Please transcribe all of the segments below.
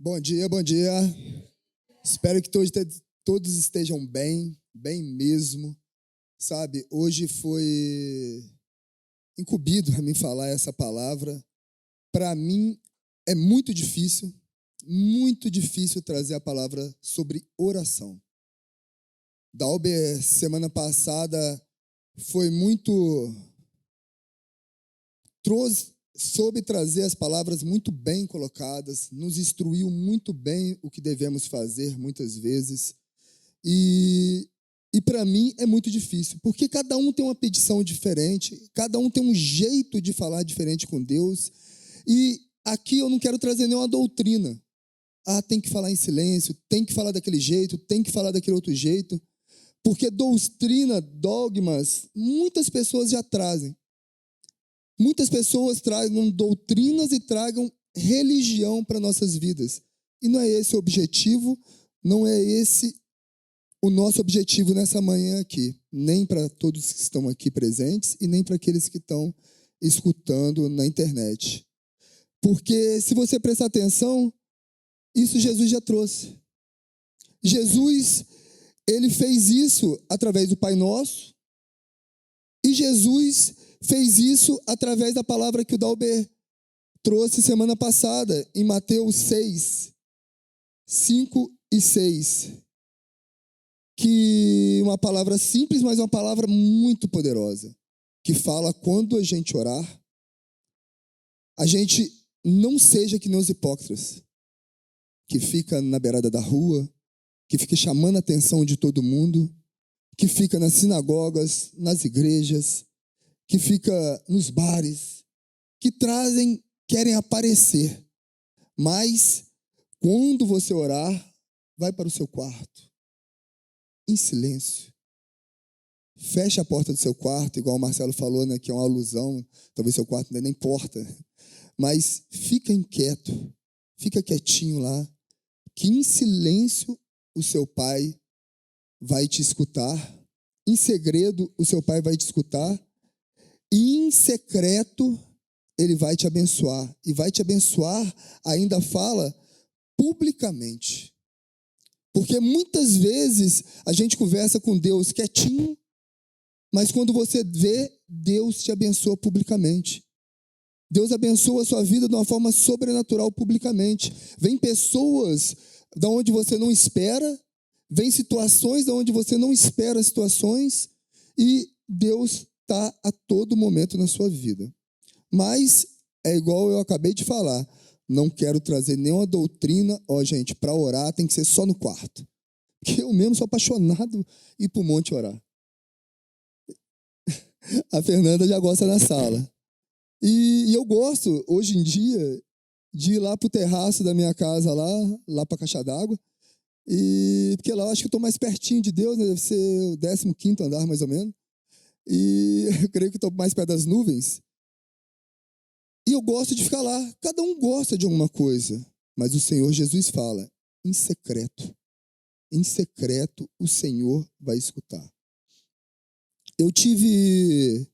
Bom dia, bom dia. Espero que todos estejam bem, bem mesmo. Sabe, hoje foi incumbido a mim falar essa palavra. Para mim é muito difícil trazer a palavra sobre oração. Dalber, semana passada, foi soube trazer as palavras muito bem colocadas, nos instruiu muito bem o que devemos fazer muitas vezes. E para mim é muito difícil, porque cada um tem uma petição diferente, cada um tem um jeito de falar diferente com Deus. E aqui eu não quero trazer nenhuma doutrina. Tem que falar em silêncio, tem que falar daquele jeito, tem que falar daquele outro jeito. Porque doutrina, dogmas, muitas pessoas já trazem. Muitas pessoas tragam doutrinas e tragam religião para nossas vidas. E não é esse o objetivo, não é esse o nosso objetivo nessa manhã aqui. Nem para todos que estão aqui presentes e nem para aqueles que estão escutando na internet. Porque se você prestar atenção, isso Jesus já trouxe. Jesus, ele fez isso através do Pai Nosso. E Jesus fez isso através da palavra que o Dalber trouxe semana passada, em Mateus 6, 5 e 6. Que uma palavra simples, mas uma palavra muito poderosa. Que fala quando a gente orar, a gente não seja que nem os hipócritas, que fica na beirada da rua, que fica chamando a atenção de todo mundo, que fica nas sinagogas, nas igrejas, que fica nos bares, que querem aparecer. Mas, quando você orar, vai para o seu quarto, em silêncio. Feche a porta do seu quarto, igual o Marcelo falou, né, que é uma alusão, talvez seu quarto não é nem porta, mas fica inquieto, fica quietinho lá, que em silêncio o seu pai vai te escutar, em segredo o seu pai vai te escutar, e em secreto ele vai te abençoar. E vai te abençoar, ainda fala, publicamente. Porque muitas vezes a gente conversa com Deus quietinho, mas quando você vê, Deus te abençoa publicamente. Deus abençoa a sua vida de uma forma sobrenatural publicamente. Vem pessoas da onde você não espera, vem situações da onde você não espera situações, e Deus está a todo momento na sua vida. Mas é igual eu acabei de falar, não quero trazer nenhuma doutrina, gente, para orar tem que ser só no quarto. Porque eu mesmo sou apaixonado em ir para o monte orar. A Fernanda já gosta na sala. E eu gosto, hoje em dia, de ir lá para o terraço da minha casa, lá para a caixa d'água, porque lá eu acho que eu estou mais pertinho de Deus, né? Deve ser o 15º andar, mais ou menos. E eu creio que estou mais perto das nuvens. E eu gosto de ficar lá. Cada um gosta de alguma coisa. Mas o Senhor Jesus fala, em secreto. Em secreto o Senhor vai escutar. Eu tive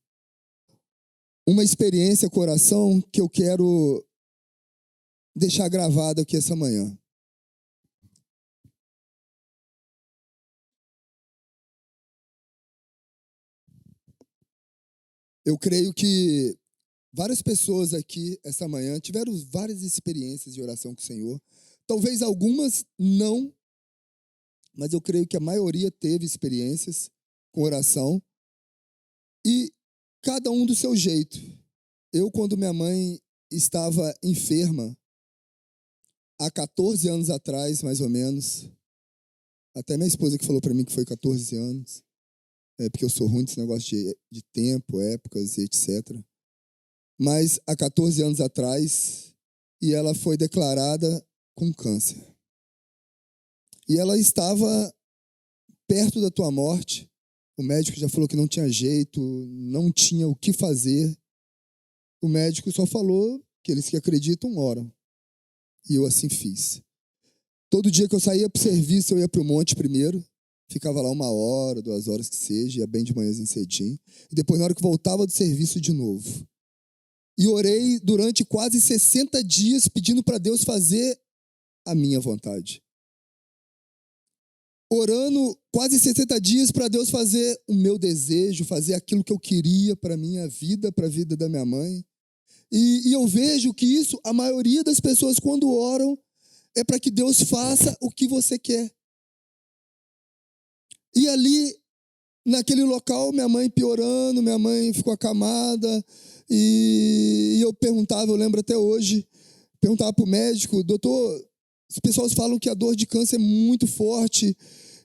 uma experiência com oração que eu quero deixar gravado aqui essa manhã. Eu creio que várias pessoas aqui essa manhã tiveram várias experiências de oração com o Senhor. Talvez algumas não, mas eu creio que a maioria teve experiências com oração. E cada um do seu jeito. Eu, quando minha mãe estava enferma, há 14 anos atrás, mais ou menos, até minha esposa que falou para mim que foi 14 anos, porque eu sou ruim desse negócio de tempo, épocas e etc. Mas há 14 anos atrás, e ela foi declarada com câncer. E ela estava perto da tua morte. O médico já falou que não tinha jeito, não tinha o que fazer. O médico só falou que eles que acreditam oram. E eu assim fiz. Todo dia que eu saía para o serviço, eu ia para o monte primeiro. Ficava lá 1 hora, 2 horas que seja, ia bem de manhãzinho cedinho. E depois, na hora que voltava do serviço, de novo. E orei durante quase 60 dias, pedindo para Deus fazer a minha vontade. Orando quase 60 dias para Deus fazer o meu desejo, fazer aquilo que eu queria para a minha vida, para a vida da minha mãe. E eu vejo que isso, a maioria das pessoas, quando oram, é para que Deus faça o que você quer. E ali, naquele local, minha mãe piorando, minha mãe ficou acamada, e eu perguntava, eu lembro até hoje, perguntava para o médico, doutor, as pessoas falam que a dor de câncer é muito forte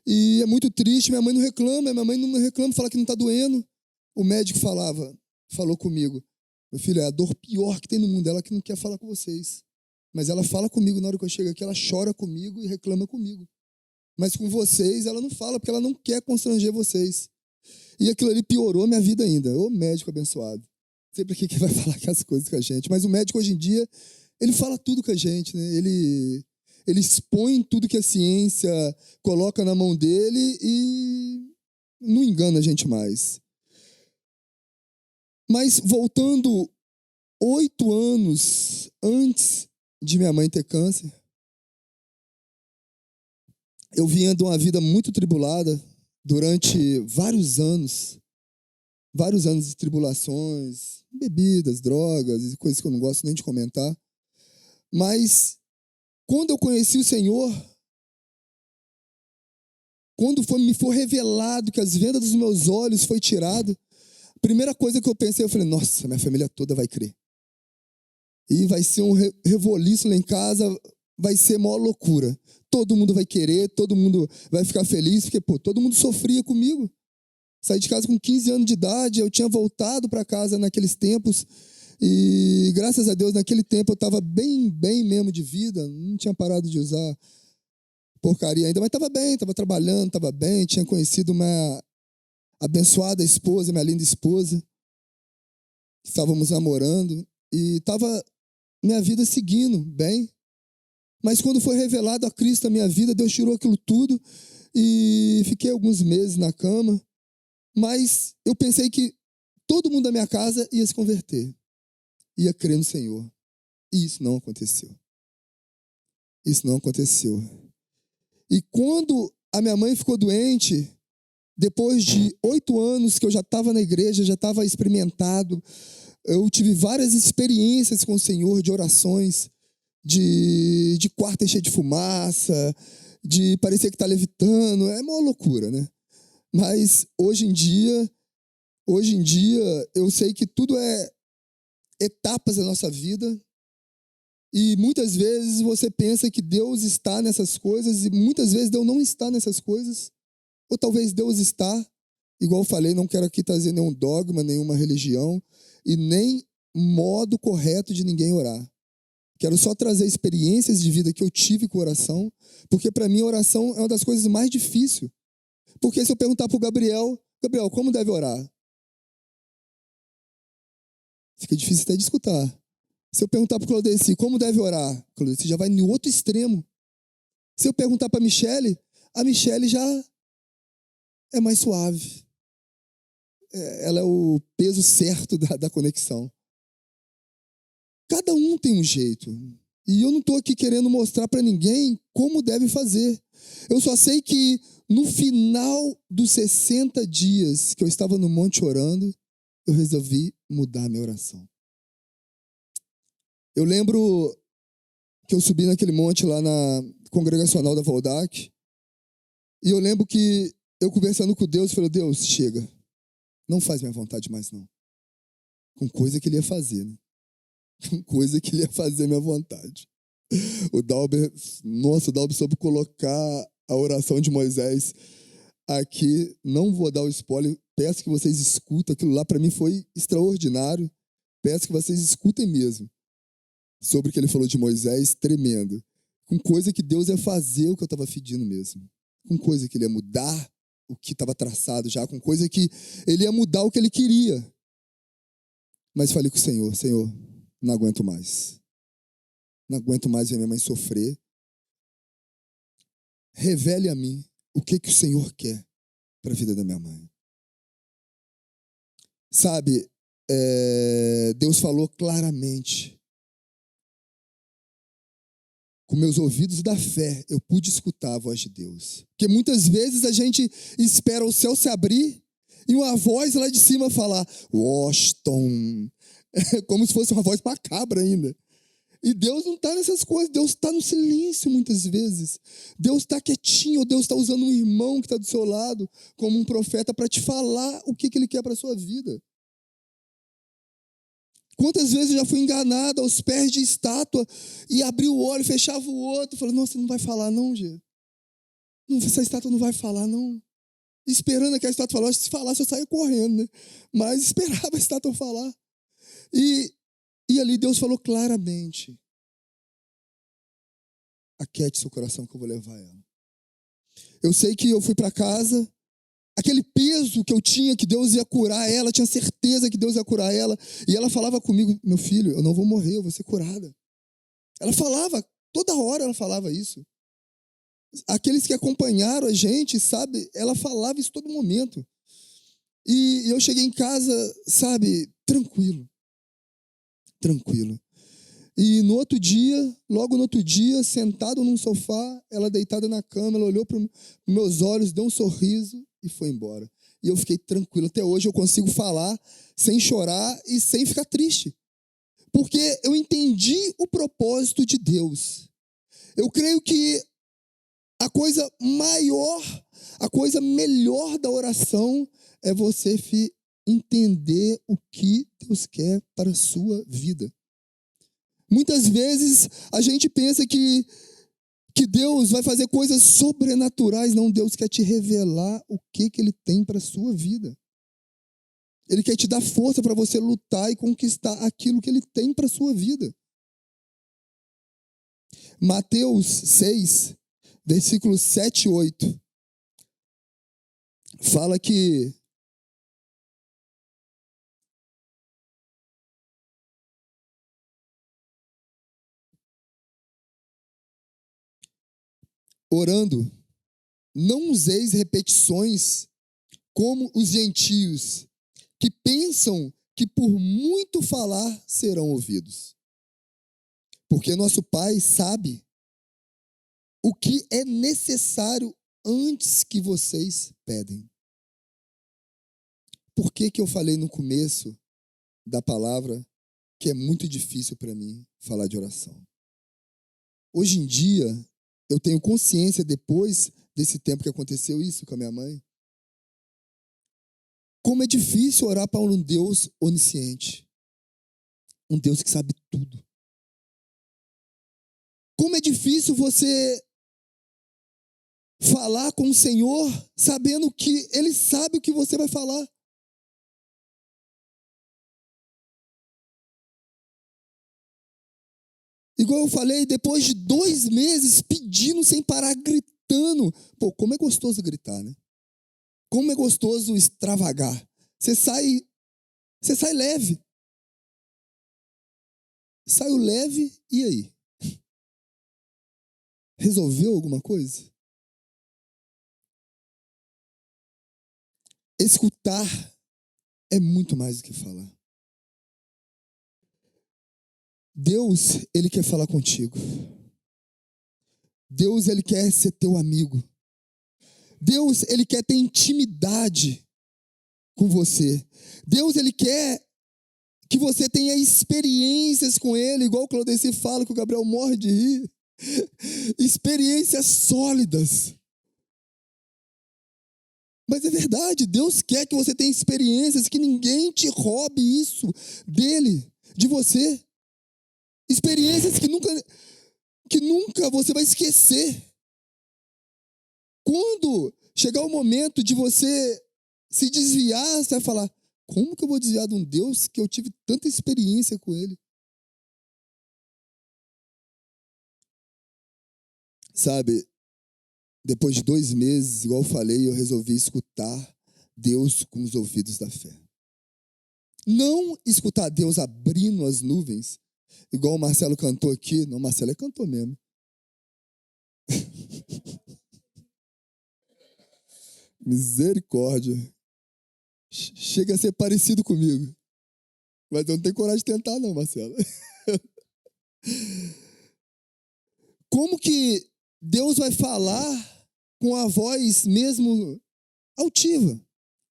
e é muito triste, minha mãe não reclama, fala que não está doendo. O médico falou comigo, meu filho, é a dor pior que tem no mundo, ela que não quer falar com vocês. Mas ela fala comigo na hora que eu chego aqui, ela chora comigo e reclama comigo. Mas com vocês, ela não fala, porque ela não quer constranger vocês. E aquilo ali piorou minha vida ainda. Ô médico abençoado. Não sei para que vai falar que as coisas com a gente. Mas o médico, hoje em dia, ele fala tudo com a gente, né? Ele expõe tudo que a ciência coloca na mão dele e não engana a gente mais. Mas voltando 8 anos antes de minha mãe ter câncer, eu vinha de uma vida muito tribulada durante vários anos de tribulações, bebidas, drogas e coisas que eu não gosto nem de comentar. Mas quando eu conheci o Senhor, quando me foi revelado que as vendas dos meus olhos foi tirado, a primeira coisa que eu pensei, eu falei, nossa, minha família toda vai crer. E vai ser um reboliço lá em casa, vai ser maior loucura. Todo mundo vai querer, todo mundo vai ficar feliz, porque, todo mundo sofria comigo. Saí de casa com 15 anos de idade, eu tinha voltado para casa naqueles tempos, e graças a Deus, naquele tempo eu estava bem mesmo de vida, não tinha parado de usar porcaria ainda, mas estava bem, estava trabalhando, estava bem, tinha conhecido uma abençoada esposa, minha linda esposa, estávamos namorando, e estava minha vida seguindo bem. Mas quando foi revelado a Cristo na minha vida, Deus tirou aquilo tudo e fiquei alguns meses na cama. Mas eu pensei que todo mundo da minha casa ia se converter, ia crer no Senhor. E isso não aconteceu. Isso não aconteceu. E quando a minha mãe ficou doente, depois de 8 anos que eu já estava na igreja, já estava experimentado, eu tive várias experiências com o Senhor, de orações, de quarto cheio de fumaça, de parecer que está levitando, é uma loucura, né? Mas hoje em dia, eu sei que tudo é etapas da nossa vida, e muitas vezes você pensa que Deus está nessas coisas, e muitas vezes Deus não está nessas coisas, ou talvez Deus está, igual eu falei, não quero aqui trazer nenhum dogma, nenhuma religião, e nem modo correto de ninguém orar. Quero só trazer experiências de vida que eu tive com oração, porque para mim a oração é uma das coisas mais difíceis. Porque se eu perguntar para o Gabriel, como deve orar? Fica difícil até de escutar. Se eu perguntar para o Claudeci, como deve orar? Claudeci já vai no outro extremo. Se eu perguntar para a Michele já é mais suave. Ela é o peso certo da conexão. Cada um tem um jeito. E eu não estou aqui querendo mostrar para ninguém como deve fazer. Eu só sei que no final dos 60 dias que eu estava no monte orando, eu resolvi mudar a minha oração. Eu lembro que eu subi naquele monte lá na congregacional da Voldac, e eu lembro que eu conversando com Deus, falei, Deus, chega, não faz minha vontade mais não. Com coisa que ele ia fazer, né? Com coisa que ele ia fazer minha vontade. O Dalber soube colocar a oração de Moisés aqui. Não vou dar o spoiler, peço que vocês escutem, aquilo lá para mim foi extraordinário. Peço que vocês escutem mesmo. Sobre o que ele falou de Moisés, tremendo. Com coisa que Deus ia fazer o que eu estava pedindo mesmo. Com coisa que ele ia mudar o que estava traçado já, com coisa que ele ia mudar o que ele queria. Mas falei com o Senhor, Senhor, não aguento mais. Não aguento mais ver minha mãe sofrer. Revele a mim o que o Senhor quer para a vida da minha mãe. Sabe, Deus falou claramente com meus ouvidos da fé, eu pude escutar a voz de Deus. Porque muitas vezes a gente espera o céu se abrir e uma voz lá de cima falar, Washington, como se fosse uma voz macabra ainda. E Deus não está nessas coisas, Deus está no silêncio muitas vezes. Deus está quietinho, ou Deus está usando um irmão que está do seu lado como um profeta para te falar o que Ele quer para a sua vida. Quantas vezes eu já fui enganado aos pés de estátua e abri o olho, fechava o outro, falei, nossa, não vai falar não, Gê. Essa estátua não vai falar não. Esperando que a estátua falasse, se falasse eu saía correndo, né? Mas esperava a estátua falar. E ali Deus falou claramente, aquiete seu coração que eu vou levar ela. Eu sei que eu fui para casa, aquele peso que eu tinha, que Deus ia curar ela, tinha certeza que Deus ia curar ela, e ela falava comigo, meu filho, eu não vou morrer, eu vou ser curada. Ela falava, toda hora ela falava isso. Aqueles que acompanharam a gente, sabe, ela falava isso todo momento. E eu cheguei em casa, sabe, tranquilo. E no outro dia, logo no outro dia, sentado num sofá, ela deitada na cama, ela olhou para os meus olhos, deu um sorriso e foi embora. E eu fiquei tranquilo. Até hoje eu consigo falar sem chorar e sem ficar triste. Porque eu entendi o propósito de Deus. Eu creio que a coisa maior, a coisa melhor da oração é você entender o que Deus quer para a sua vida. Muitas vezes a gente pensa que Deus vai fazer coisas sobrenaturais. Não, Deus quer te revelar o que Ele tem para a sua vida. Ele quer te dar força para você lutar e conquistar aquilo que Ele tem para a sua vida. Mateus 6, versículos 7 e 8. Fala que orando, não useis repetições como os gentios, que pensam que por muito falar serão ouvidos. Porque nosso Pai sabe o que é necessário antes que vocês pedem. Por que eu falei no começo da palavra que é muito difícil para mim falar de oração? Hoje em dia, eu tenho consciência, depois desse tempo que aconteceu isso com a minha mãe, como é difícil orar para um Deus onisciente. Um Deus que sabe tudo. Como é difícil você falar com o Senhor sabendo que Ele sabe o que você vai falar. Igual eu falei, depois de 2 meses pedindo sem parar, gritando. Pô, como é gostoso gritar, né? Como é gostoso extravagar. Você sai leve. Saiu leve, e aí? Resolveu alguma coisa? Escutar é muito mais do que falar. Deus, Ele quer falar contigo. Deus, Ele quer ser teu amigo. Deus, Ele quer ter intimidade com você. Deus, Ele quer que você tenha experiências com Ele, igual o Claudeci fala, que o Gabriel morre de rir. Experiências sólidas. Mas é verdade, Deus quer que você tenha experiências, que ninguém te roube isso dele, de você. Experiências que nunca você vai esquecer. Quando chegar o momento de você se desviar, você vai falar, como que eu vou desviar de um Deus que eu tive tanta experiência com ele? Sabe, depois de 2 meses, igual eu falei, eu resolvi escutar Deus com os ouvidos da fé. Não escutar Deus abrindo as nuvens, igual o Marcelo cantou aqui. Não, o Marcelo é cantor mesmo. Misericórdia. Chega a ser parecido comigo. Mas eu não tenho coragem de tentar não, Marcelo. Como que Deus vai falar com a voz mesmo altiva?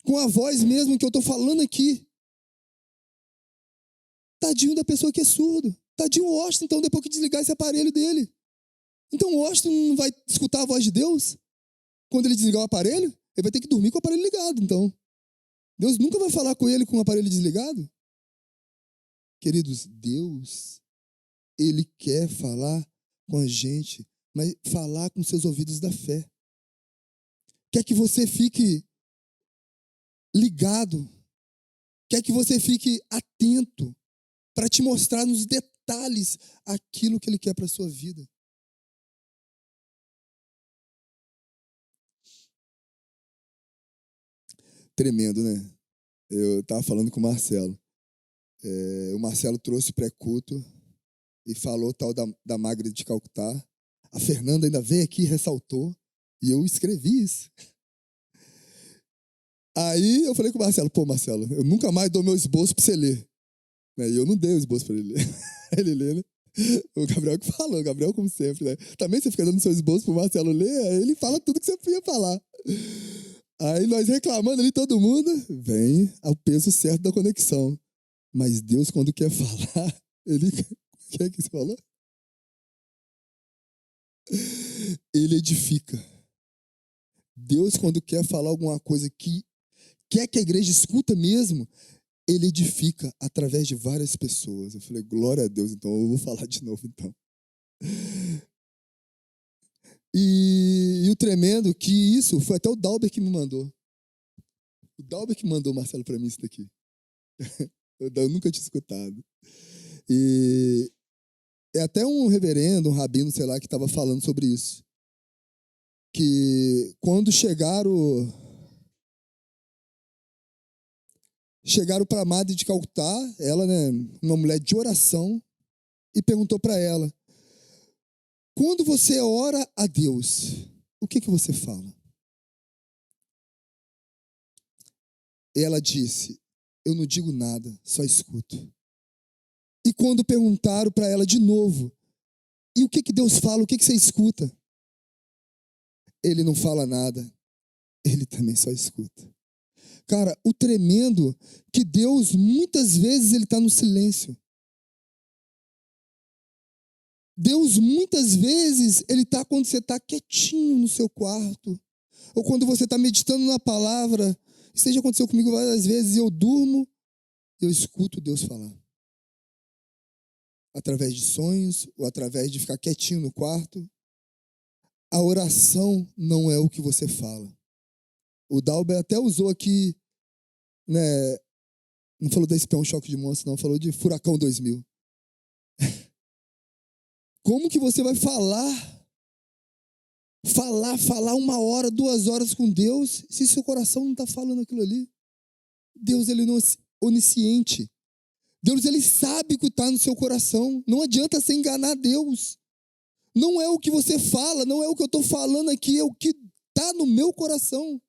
Com a voz mesmo que eu estou falando aqui? Tadinho da pessoa que é surdo. Tadinho o Washington, então, depois que desligar esse aparelho dele. Então o Washington não vai escutar a voz de Deus quando ele desligar o aparelho? Ele vai ter que dormir com o aparelho ligado, então. Deus nunca vai falar com ele com o aparelho desligado? Queridos, Deus, Ele quer falar com a gente, mas falar com seus ouvidos da fé. Quer que você fique ligado, quer que você fique atento para te mostrar nos detalhes aquilo que Ele quer para a sua vida. Tremendo, né? Eu estava falando com o Marcelo. O Marcelo trouxe pré-culto e falou tal da Magra de Calcutá. A Fernanda ainda veio aqui e ressaltou. E eu escrevi isso. Aí eu falei com o Marcelo, pô, Marcelo, eu nunca mais dou meu esboço para você ler. E eu não dei o esboço para ele ler. Ele lê, né? O Gabriel que falou, o Gabriel como sempre, né? Também você fica dando seu esboço pro Marcelo ler, aí ele fala tudo que você ia falar. Aí nós reclamando ali, todo mundo, vem ao peso certo da conexão. Mas Deus, quando quer falar, Ele... O que é que você falou? Ele edifica. Deus, quando quer falar alguma coisa que quer que a igreja escuta mesmo, Ele edifica através de várias pessoas. Eu falei, glória a Deus, então eu vou falar de novo, então. E o tremendo que isso foi até o Dalber que me mandou. O Dalber que mandou, Marcelo, para mim isso daqui. Eu nunca tinha escutado. E é até um reverendo, um rabino, sei lá, que estava falando sobre isso. Que quando chegaram para a Madre de Calcutá, ela, né, uma mulher de oração, e perguntou para ela, quando você ora a Deus, o que você fala? Ela disse, eu não digo nada, só escuto. E quando perguntaram para ela de novo, e o que Deus fala, o que você escuta? Ele não fala nada, ele também só escuta. Cara, o tremendo que Deus, muitas vezes, ele está no silêncio. Deus, muitas vezes, ele está quando você está quietinho no seu quarto, ou quando você está meditando na palavra. Isso já aconteceu comigo várias vezes, eu durmo, eu escuto Deus falar. Através de sonhos, ou através de ficar quietinho no quarto. A oração não é o que você fala. O Dalber até usou aqui, né, não falou da espião choque de monstro, não, falou de furacão 2000. Como que você vai falar 1 hora, 2 horas com Deus, se seu coração não está falando aquilo ali? Deus, ele não é onisciente. Deus, ele sabe o que está no seu coração. Não adianta você enganar Deus. Não é o que você fala, não é o que eu estou falando aqui, é o que está no meu coração.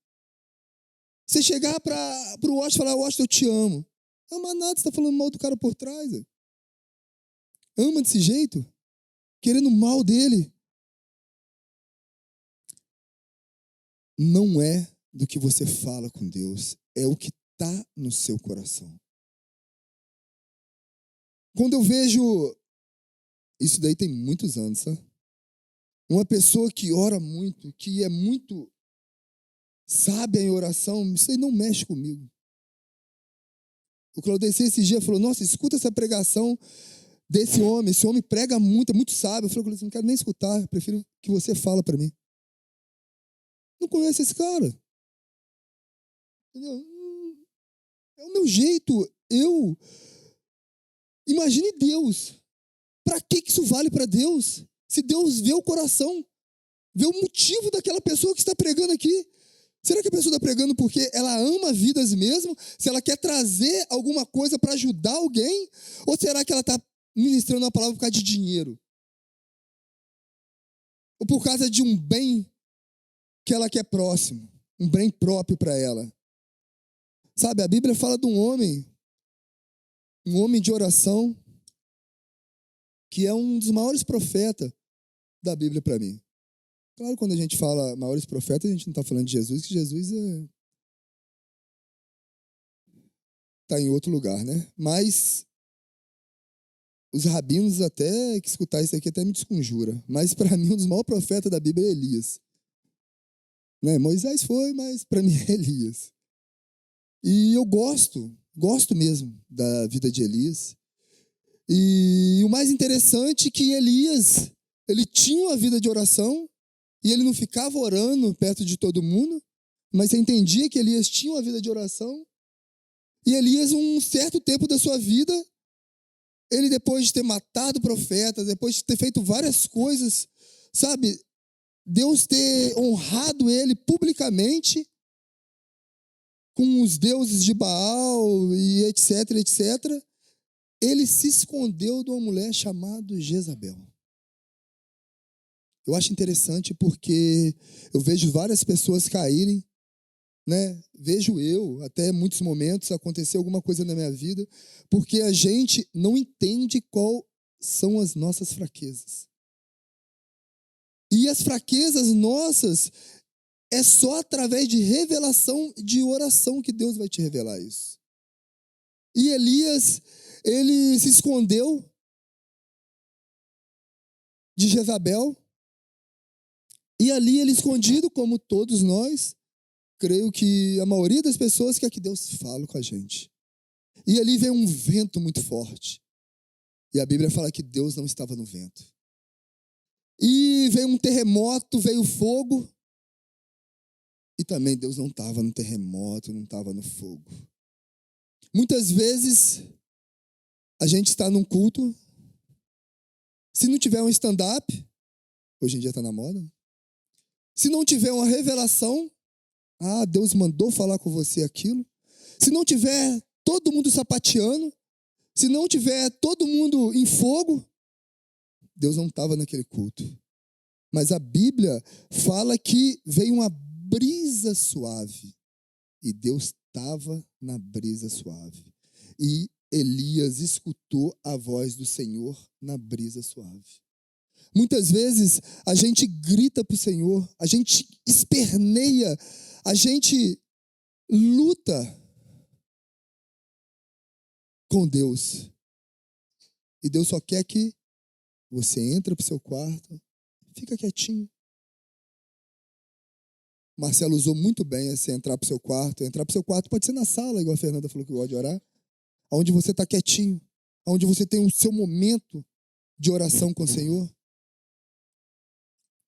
Você chegar para o Washington e falar, Washington, eu te amo. Não ama nada, você está falando mal do cara por trás. Ama desse jeito? Querendo o mal dele. Não é do que você fala com Deus, é o que está no seu coração. Quando eu vejo, isso daí tem muitos anos, sabe? Uma pessoa que ora muito, que é muito sábia em oração, isso aí não mexe comigo. O Claudeci esse dia falou, nossa, escuta essa pregação desse homem, esse homem prega muito, é muito sábio. Eu falei, Claudeci, não quero nem escutar, eu prefiro que você fala para mim. Não conhece esse cara. Entendeu? É o meu jeito. Imagine Deus. Para que isso vale para Deus? Se Deus vê o coração, vê o motivo daquela pessoa que está pregando aqui. Será que a pessoa está pregando porque ela ama vidas mesmo? Se ela quer trazer alguma coisa para ajudar alguém? Ou será que ela está ministrando uma palavra por causa de dinheiro? Ou por causa de um bem que ela quer próximo? Um bem próprio para ela? Sabe, a Bíblia fala de um homem de oração, que é um dos maiores profetas. da Bíblia para mim. Claro, quando a gente fala maiores profetas, a gente não está falando de Jesus, que Jesus está em outro lugar, né? Mas os rabinos até que escutar isso aqui até me desconjura. Mas para mim, um dos maiores profetas da Bíblia é Elias. Né? Moisés foi, mas para mim é Elias. E eu gosto mesmo da vida de Elias. E o mais interessante é que Elias, ele tinha uma vida de oração e ele não ficava orando perto de todo mundo, mas você entendia que Elias tinha uma vida de oração. E Elias, um certo tempo da sua vida, ele depois de ter matado profetas, depois de ter feito várias coisas, sabe, Deus ter honrado ele publicamente com os deuses de Baal e etc, etc, ele se escondeu de uma mulher chamada Jezabel. Eu acho interessante porque eu vejo várias pessoas caírem, né? Vejo eu, até em muitos momentos, acontecer alguma coisa na minha vida, porque a gente não entende qual são as nossas fraquezas. E as fraquezas nossas é só através de revelação, de oração, que Deus vai te revelar isso. E Elias, ele se escondeu de Jezabel, e ali ele escondido, como todos nós, creio que a maioria das pessoas quer que Deus fale com a gente. E ali veio um vento muito forte. E a Bíblia fala que Deus não estava no vento. E veio um terremoto, veio fogo. E também Deus não estava no terremoto, não estava no fogo. Muitas vezes, a gente está num culto. Se não tiver um stand-up, hoje em dia está na moda. Se não tiver uma revelação, Deus mandou falar com você aquilo. Se não tiver todo mundo sapateando, se não tiver todo mundo em fogo, Deus não estava naquele culto. Mas a Bíblia fala que veio uma brisa suave. E Deus estava na brisa suave. E Elias escutou a voz do Senhor na brisa suave. Muitas vezes a gente grita para o Senhor, a gente esperneia, a gente luta com Deus. E Deus só quer que você entre para o seu quarto, fica quietinho. Marcelo usou muito bem esse entrar para o seu quarto. Entrar para o seu quarto pode ser na sala, igual a Fernanda falou que gosta de orar, onde você está quietinho, onde você tem o seu momento de oração com o Senhor.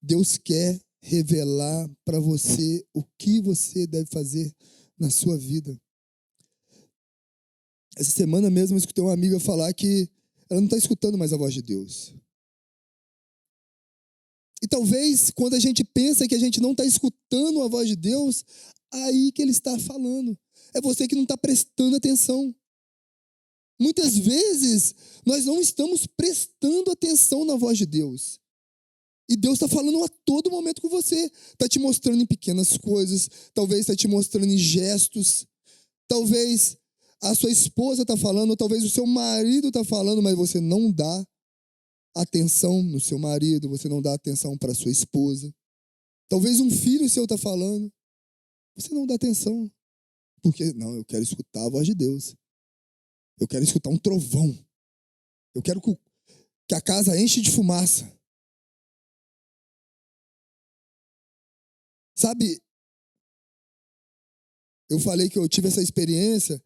Deus quer revelar para você o que você deve fazer na sua vida. Essa semana mesmo eu escutei uma amiga falar que ela não está escutando mais a voz de Deus. E talvez quando a gente pensa que a gente não está escutando a voz de Deus, aí que Ele está falando. É você que não está prestando atenção. Muitas vezes nós não estamos prestando atenção na voz de Deus. E Deus está falando a todo momento com você. Está te mostrando em pequenas coisas, talvez está te mostrando em gestos, talvez a sua esposa está falando, ou talvez o seu marido está falando, mas você não dá atenção no seu marido, você não dá atenção para a sua esposa. Talvez um filho seu está falando, você não dá atenção. Porque, não, eu quero escutar a voz de Deus. Eu quero escutar um trovão. Eu quero que a casa enche de fumaça. Sabe, eu falei que eu tive essa experiência,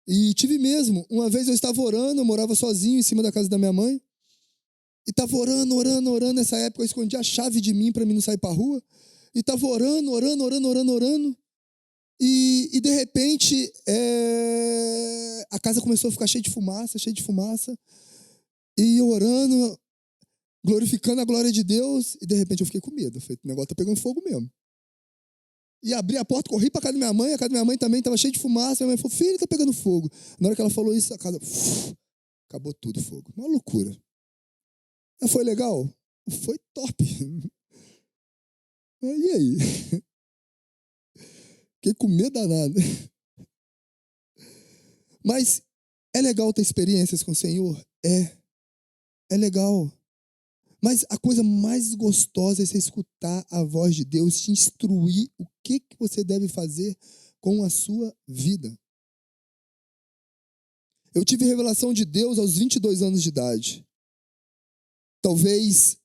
e tive mesmo. Uma vez eu estava orando, eu morava sozinho em cima da casa da minha mãe, e estava orando. Nessa época eu escondi a chave de mim para mim não sair para a rua, e estava orando, e de repente a casa começou a ficar cheia de fumaça, e eu orando, glorificando a glória de Deus, e de repente eu fiquei com medo. Eu falei, o negócio tá pegando fogo mesmo. E abri a porta, corri para a casa da minha mãe também estava cheia de fumaça. Minha mãe falou, filho, tá pegando fogo. Na hora que ela falou isso, a casa, acabou tudo o fogo. Uma loucura. Mas foi legal? Foi top. E aí? Fiquei com medo danado. Mas é legal ter experiências com o Senhor? É legal. Mas a coisa mais gostosa é você escutar a voz de Deus te instruir o que você deve fazer com a sua vida. Eu tive revelação de Deus aos 22 anos de idade. Talvez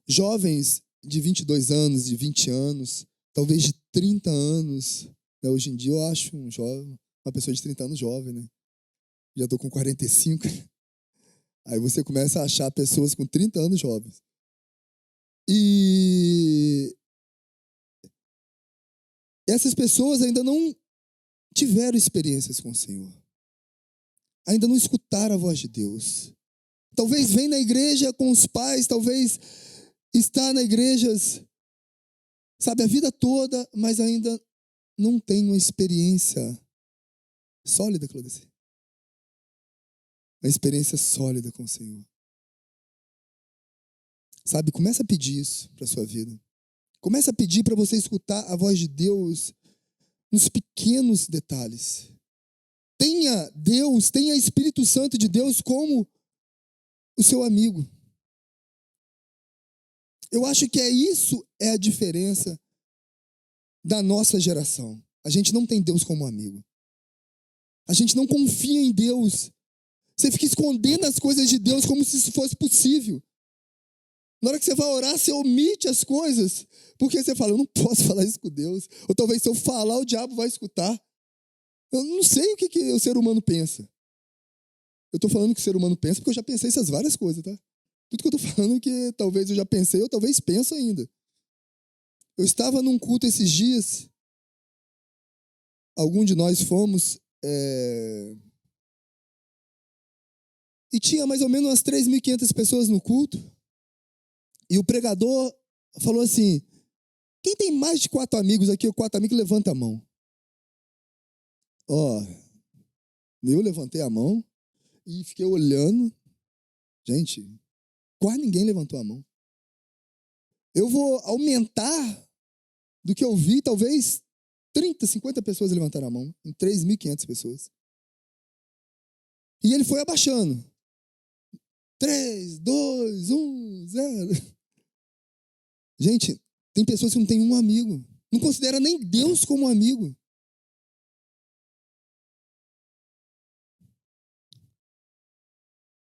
jovens de 22 anos, de 20 anos, talvez de 30 anos. Né? Hoje em dia eu acho uma pessoa de 30 anos jovem, né? Já estou com 45. Aí você começa a achar pessoas com 30 anos jovens. E essas pessoas ainda não tiveram experiências com o Senhor. Ainda não escutaram a voz de Deus. Talvez vem na igreja com os pais, talvez está na igreja, sabe, a vida toda, mas ainda não tem uma experiência sólida, Claudeci. Uma experiência sólida com o Senhor. Sabe, começa a pedir isso para a sua vida. Começa a pedir para você escutar a voz de Deus nos pequenos detalhes. Tenha Deus, tenha Espírito Santo de Deus como o seu amigo. Eu acho que isso é a diferença da nossa geração. A gente não tem Deus como amigo. A gente não confia em Deus. Você fica escondendo as coisas de Deus como se isso fosse possível. Na hora que você vai orar, você omite as coisas, porque você fala, eu não posso falar isso com Deus. Ou talvez se eu falar, o diabo vai escutar. Eu não sei o que o ser humano pensa. Eu estou falando que o ser humano pensa porque eu já pensei essas várias coisas, tá? Tudo que eu estou falando é que talvez eu já pensei ou talvez penso ainda. Eu estava num culto esses dias. Algum de nós fomos. E tinha mais ou menos umas 3.500 pessoas no culto. E o pregador falou assim, quem tem mais de 4 amigos aqui, ou 4 amigos, levanta a mão. Eu levantei a mão e fiquei olhando. Gente, quase ninguém levantou a mão. Eu vou aumentar do que eu vi, talvez 30, 50 pessoas levantaram a mão, em 3.500 pessoas. E ele foi abaixando. 3, 2, 1, 0. Gente, tem pessoas que não têm um amigo. Não considera nem Deus como amigo.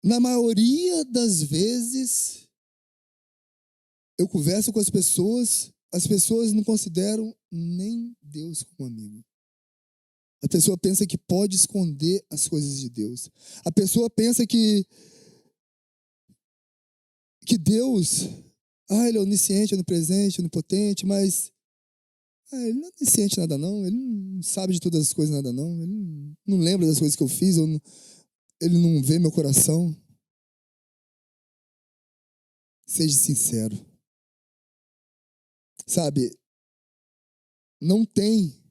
Na maioria das vezes, eu converso com as pessoas não consideram nem Deus como amigo. A pessoa pensa que pode esconder as coisas de Deus. A pessoa pensa que Deus, ele é onisciente, onisciente, onipotente, mas ele não é onisciente nada não, ele não sabe de todas as coisas nada não, ele não lembra das coisas que eu fiz, ele não vê meu coração. Seja sincero. Sabe, não tem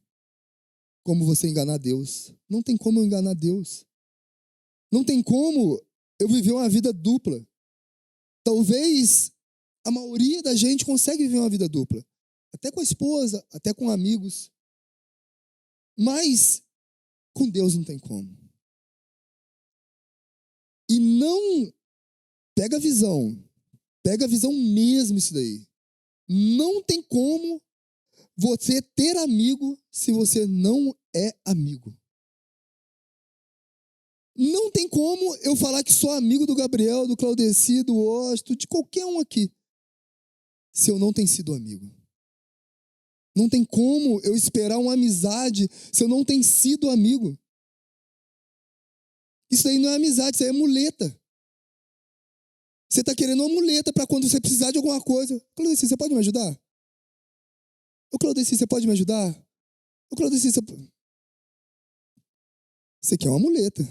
como você enganar Deus. Não tem como eu enganar Deus. Não tem como eu viver uma vida dupla. Talvez a maioria da gente consegue viver uma vida dupla. Até com a esposa, até com amigos. Mas com Deus não tem como. E não... Pega a visão mesmo isso daí. Não tem como você ter amigo se você não é amigo. Não tem como eu falar que sou amigo do Gabriel, do Claudeci, do Osto, de qualquer um aqui, se eu não tenho sido amigo. Não tem como eu esperar uma amizade se eu não tenho sido amigo. Isso aí não é amizade, isso aí é muleta. Você está querendo uma muleta para quando você precisar de alguma coisa. Claudeci, você pode me ajudar? Ô Claudeci, você pode me ajudar? Ô Claudeci, você quer uma muleta.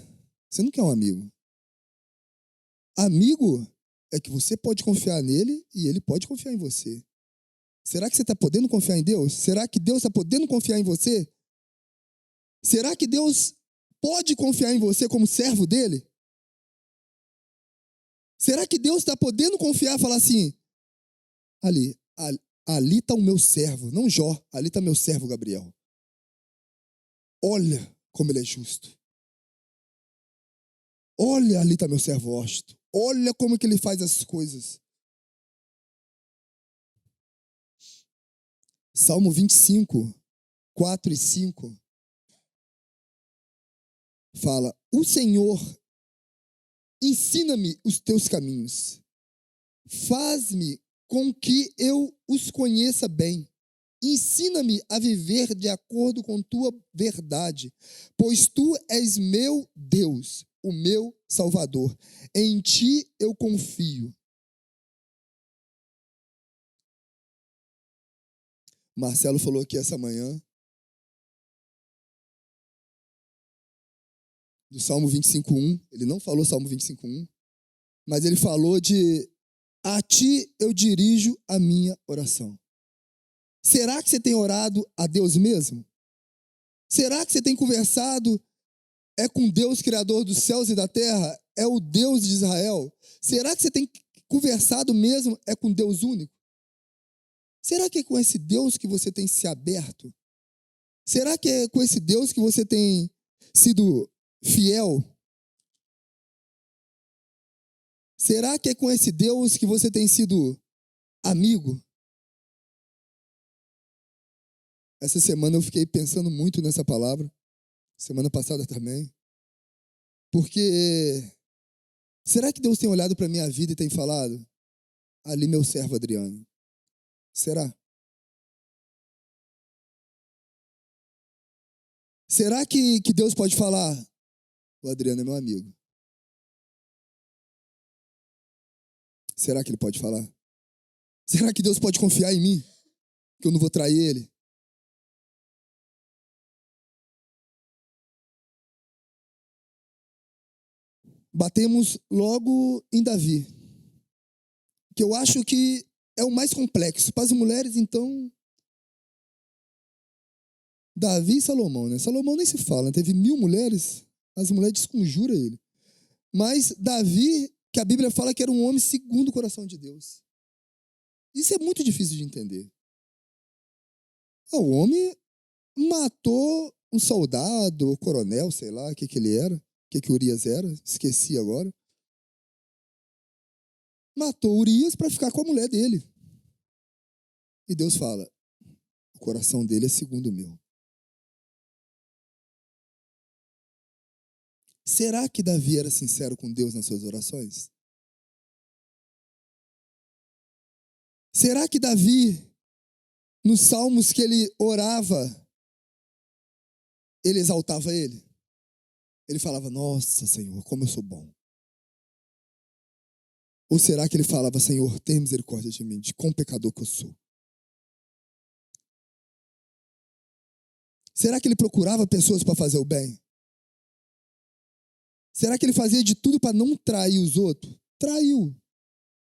Você não quer um amigo. Amigo é que você pode confiar nele e ele pode confiar em você. Será que você está podendo confiar em Deus? Será que Deus está podendo confiar em você? Será que Deus pode confiar em você como servo dele? Será que Deus está podendo confiar e falar assim, ali está o meu servo, não Jó, ali está meu servo Gabriel. Olha como ele é justo. Olha, ali está meu servo Osto. Olha como que ele faz as coisas. Salmo 25, 4 e 5 fala: O Senhor, ensina-me os teus caminhos. Faz-me com que eu os conheça bem. Ensina-me a viver de acordo com tua verdade, pois tu és meu Deus, o meu Salvador. Em ti eu confio. Marcelo falou aqui essa manhã do Salmo 25:1. Ele não falou Salmo 25:1, mas ele falou de: a ti eu dirijo a minha oração. Será que você tem orado a Deus mesmo? Será que você tem conversado com Deus, Criador dos céus e da terra? É o Deus de Israel? Será que você tem conversado mesmo com Deus único? Será que é com esse Deus que você tem se aberto? Será que é com esse Deus que você tem sido fiel? Será que é com esse Deus que você tem sido amigo? Essa semana eu fiquei pensando muito nessa palavra. Semana passada também. Porque será que Deus tem olhado para a minha vida e tem falado: ali meu servo Adriano? Será? Será que Deus pode falar: o Adriano é meu amigo? Será que ele pode falar? Será que Deus pode confiar em mim? Que eu não vou trair ele? Batemos logo em Davi, que eu acho que é o mais complexo. Para as mulheres, então, Davi e Salomão, né? Salomão nem se fala, né? Teve 1000 mulheres, as mulheres desconjuram ele. Mas Davi, que a Bíblia fala que era um homem segundo o coração de Deus. Isso é muito difícil de entender. O homem matou um soldado, ou coronel, sei lá, o que ele era, o que Urias era, esqueci agora. Matou Urias para ficar com a mulher dele. E Deus fala: o coração dele é segundo o meu. Será que Davi era sincero com Deus nas suas orações? Será que Davi, nos salmos que ele orava, ele exaltava ele? Ele falava: nossa, Senhor, como eu sou bom. Ou será que ele falava: Senhor, tem misericórdia de mim, de quão pecador que eu sou? Será que ele procurava pessoas para fazer o bem? Será que ele fazia de tudo para não trair os outros? Traiu.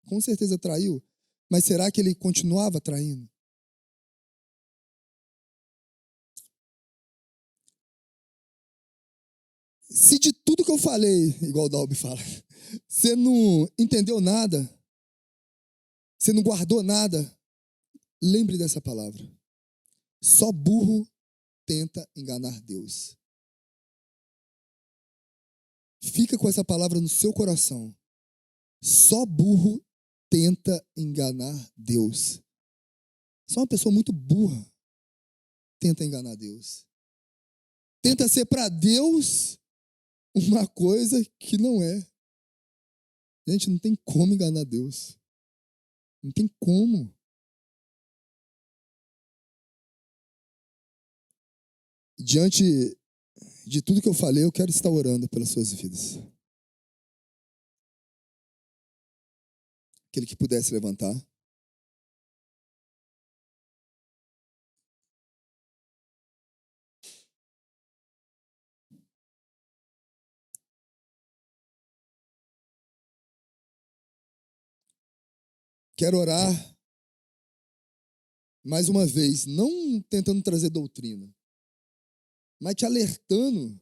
Com certeza traiu. Mas será que ele continuava traindo? Se de tudo que eu falei, igual o Dalby fala, você não entendeu nada, você não guardou nada, lembre dessa palavra. Só burro tenta enganar Deus. Fica com essa palavra no seu coração. Só burro tenta enganar Deus. Só uma pessoa muito burra tenta enganar Deus. Tenta ser para Deus uma coisa que não é. Gente, não tem como enganar Deus. Não tem como. Diante de tudo que eu falei, eu quero estar orando pelas suas vidas. Aquele que pudesse levantar. Quero orar mais uma vez, não tentando trazer doutrina, mas te alertando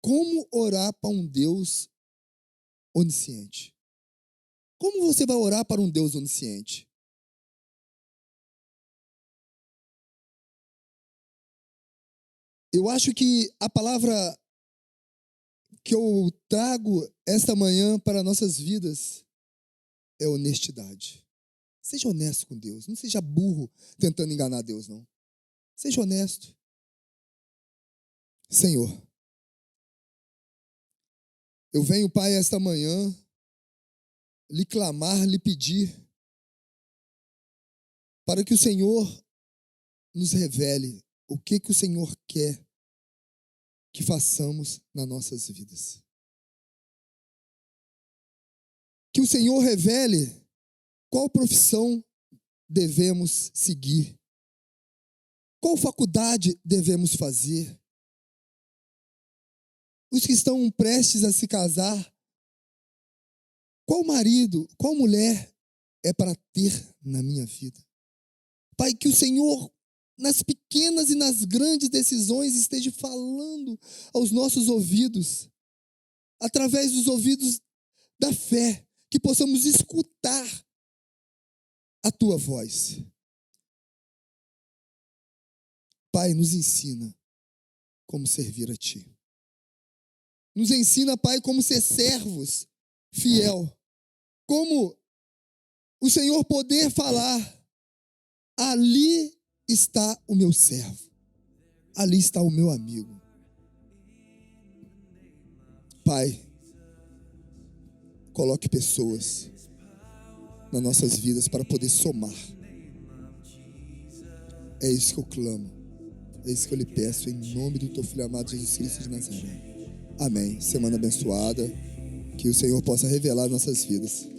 como orar para um Deus onisciente. Como você vai orar para um Deus onisciente? Eu acho que a palavra que eu trago esta manhã para nossas vidas é honestidade. Seja honesto com Deus. Não seja burro tentando enganar Deus, não. Seja honesto. Senhor, eu venho, Pai, esta manhã lhe clamar, lhe pedir para que o Senhor nos revele o que o Senhor quer que façamos nas nossas vidas. Que o Senhor revele qual profissão devemos seguir, qual faculdade devemos fazer. Os que estão prestes a se casar, qual marido, qual mulher é para ter na minha vida? Pai, que o Senhor, nas pequenas e nas grandes decisões, esteja falando aos nossos ouvidos, através dos ouvidos da fé, que possamos escutar a Tua voz. Pai, nos ensina como servir a Ti. Nos ensina, Pai, como ser servos fiel. Como o Senhor poder falar: ali está o meu servo, ali está o meu amigo. Pai, coloque pessoas nas nossas vidas para poder somar. É isso que eu clamo, é isso que eu lhe peço, em nome do Teu Filho amado Jesus Cristo de Nazaré. Amém. Semana abençoada, que o Senhor possa revelar nossas vidas.